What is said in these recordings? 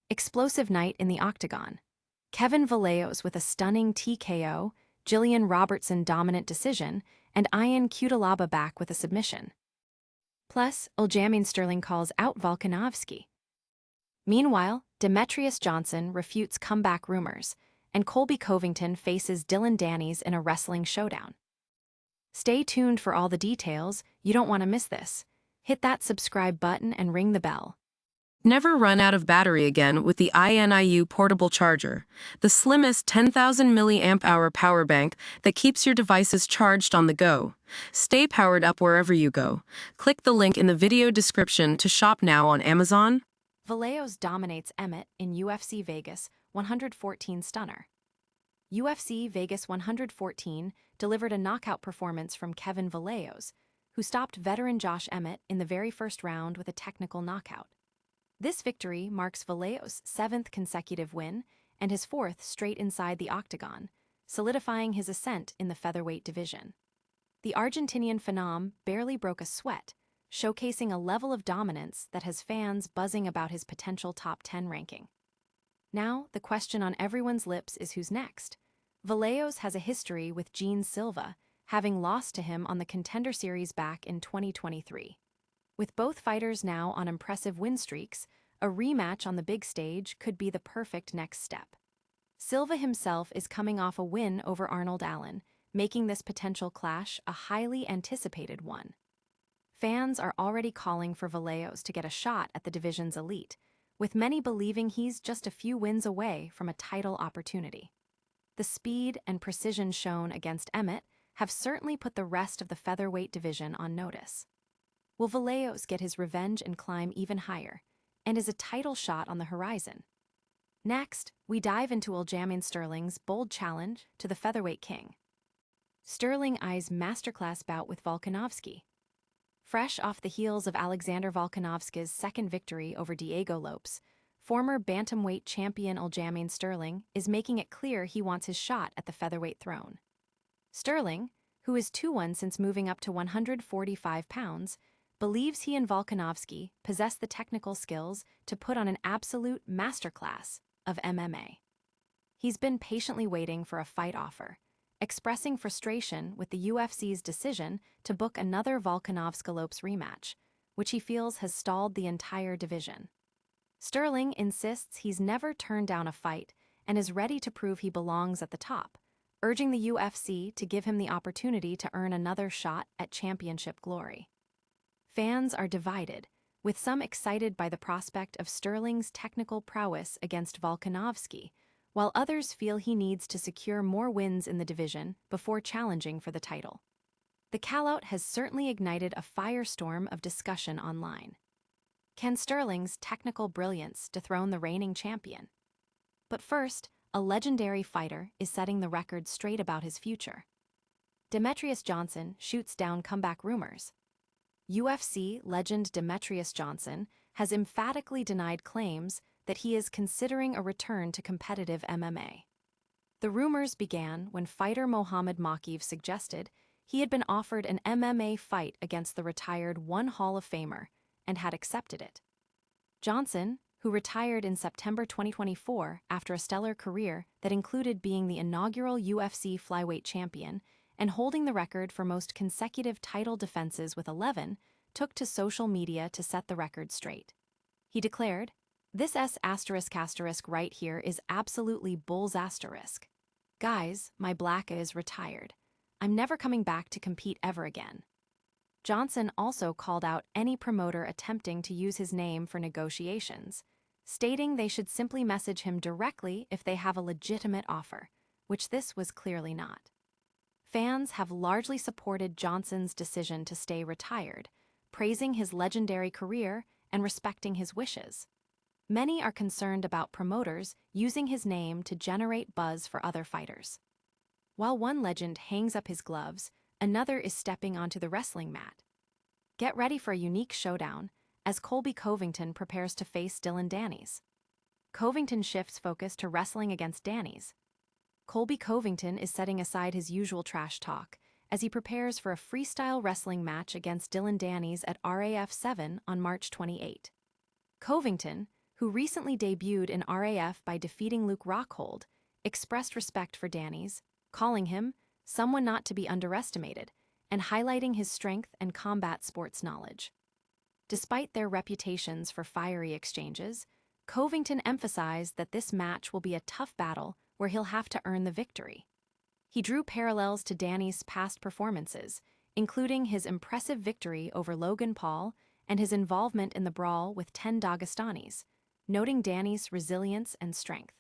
Explosive night in the octagon. Kevin Vallejos with a stunning TKO, Gillian Robertson dominant decision, and Ion Cutelaba back with a submission. Plus, Aljamain Sterling calls out Volkanovski. Meanwhile, Demetrious Johnson refutes comeback rumors, and Colby Covington faces Dillon Danis in a wrestling showdown. Stay tuned for all the details, you don't want to miss this. Hit that subscribe button and ring the bell. Never run out of battery again with the INIU portable charger, the slimmest 10,000 mAh power bank that keeps your devices charged on the go. Stay powered up wherever you go. Click the link in the video description to shop now on Amazon. Vallejos dominates Emmett in UFC Vegas 114 stunner. UFC Vegas 114 delivered a knockout performance from Kevin Vallejos, who stopped veteran Josh Emmett in the very first round with a technical knockout. This victory marks Vallejos' 7th consecutive win and his 4th straight inside the octagon, solidifying his ascent in the featherweight division. The Argentinian phenom barely broke a sweat, showcasing a level of dominance that has fans buzzing about his potential top 10 ranking. Now, the question on everyone's lips is who's next. Vallejos has a history with Gene Silva, having lost to him on the Contender Series back in 2023. With both fighters now on impressive win streaks, a rematch on the big stage could be the perfect next step. Silva himself is coming off a win over Arnold Allen, making this potential clash a highly anticipated one. Fans are already calling for Vallejos to get a shot at the division's elite, with many believing he's just a few wins away from a title opportunity. The speed and precision shown against Emmett have certainly put the rest of the featherweight division on notice. Will Vallejos get his revenge and climb even higher? And is a title shot on the horizon? Next, we dive into Aljamain Sterling's bold challenge to the featherweight king. Sterling eyes masterclass bout with Volkanovski. Fresh off the heels of Alexander Volkanovski's second victory over Diego Lopes, former bantamweight champion Aljamain Sterling is making it clear he wants his shot at the featherweight throne. Sterling, who is 2-1 since moving up to 145 pounds, believes he and Volkanovski possess the technical skills to put on an absolute masterclass of MMA. He's been patiently waiting for a fight offer, expressing frustration with the UFC's decision to book another Volkanovski-Lopes rematch, which he feels has stalled the entire division. Sterling insists he's never turned down a fight and is ready to prove he belongs at the top, urging the UFC to give him the opportunity to earn another shot at championship glory. Fans are divided, with some excited by the prospect of Sterling's technical prowess against Volkanovski, while others feel he needs to secure more wins in the division before challenging for the title. The callout has certainly ignited a firestorm of discussion online. Can Sterling's technical brilliance dethrone the reigning champion? But first, a legendary fighter is setting the record straight about his future. Demetrious Johnson shoots down comeback rumors. UFC legend Demetrious Johnson has emphatically denied claims that he is considering a return to competitive MMA. The rumors began when fighter Mohamed Makiev suggested he had been offered an MMA fight against the retired One Hall of Famer and had accepted it. Johnson, who retired in September 2024 after a stellar career that included being the inaugural UFC flyweight champion and holding the record for most consecutive title defenses with 11, took to social media to set the record straight. He declared, "This S** right here is absolutely bulls*. Guys, my black is retired. I'm never coming back to compete ever again." Johnson also called out any promoter attempting to use his name for negotiations, stating they should simply message him directly if they have a legitimate offer, which this was clearly not. Fans have largely supported Johnson's decision to stay retired, praising his legendary career and respecting his wishes. Many are concerned about promoters using his name to generate buzz for other fighters. While one legend hangs up his gloves, another is stepping onto the wrestling mat. Get ready for a unique showdown as Colby Covington prepares to face Dillon Danis. Covington shifts focus to wrestling against Danis. Colby Covington is setting aside his usual trash talk as he prepares for a freestyle wrestling match against Dillon Danis at RAF 7 on March 28. Covington, who recently debuted in RAF by defeating Luke Rockhold, expressed respect for Danis, calling him someone not to be underestimated and highlighting his strength and combat sports knowledge. Despite their reputations for fiery exchanges, Covington emphasized that this match will be a tough battle where he'll have to earn the victory. He drew parallels to Danis' past performances, including his impressive victory over Logan Paul and his involvement in the brawl with 10 Dagestanis, noting Danis' resilience and strength.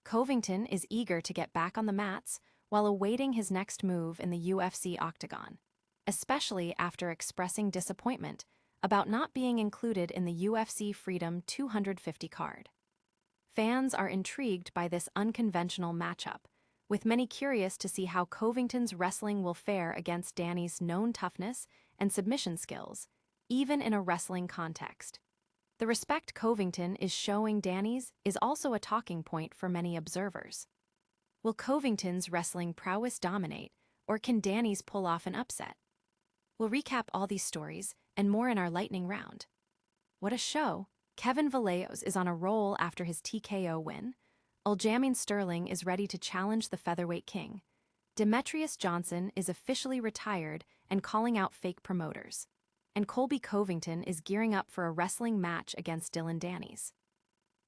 Covington is eager to get back on the mats while awaiting his next move in the UFC octagon, especially after expressing disappointment about not being included in the UFC Freedom 250 card. Fans are intrigued by this unconventional matchup, with many curious to see how Covington's wrestling will fare against Danis' known toughness and submission skills, even in a wrestling context. The respect Covington is showing Danis is also a talking point for many observers. Will Covington's wrestling prowess dominate, or can Danis pull off an upset? We'll recap all these stories and more in our lightning round. What a show! Kevin Vallejos is on a roll after his TKO win. Aljamain Sterling is ready to challenge the Featherweight King. Demetrious Johnson is officially retired and calling out fake promoters. And Colby Covington is gearing up for a wrestling match against Dillon Danis.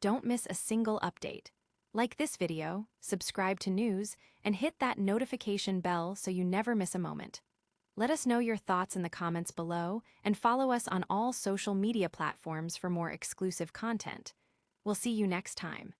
Don't miss a single update. Like this video, subscribe to news, and hit that notification bell so you never miss a moment. Let us know your thoughts in the comments below and follow us on all social media platforms for more exclusive content. We'll see you next time.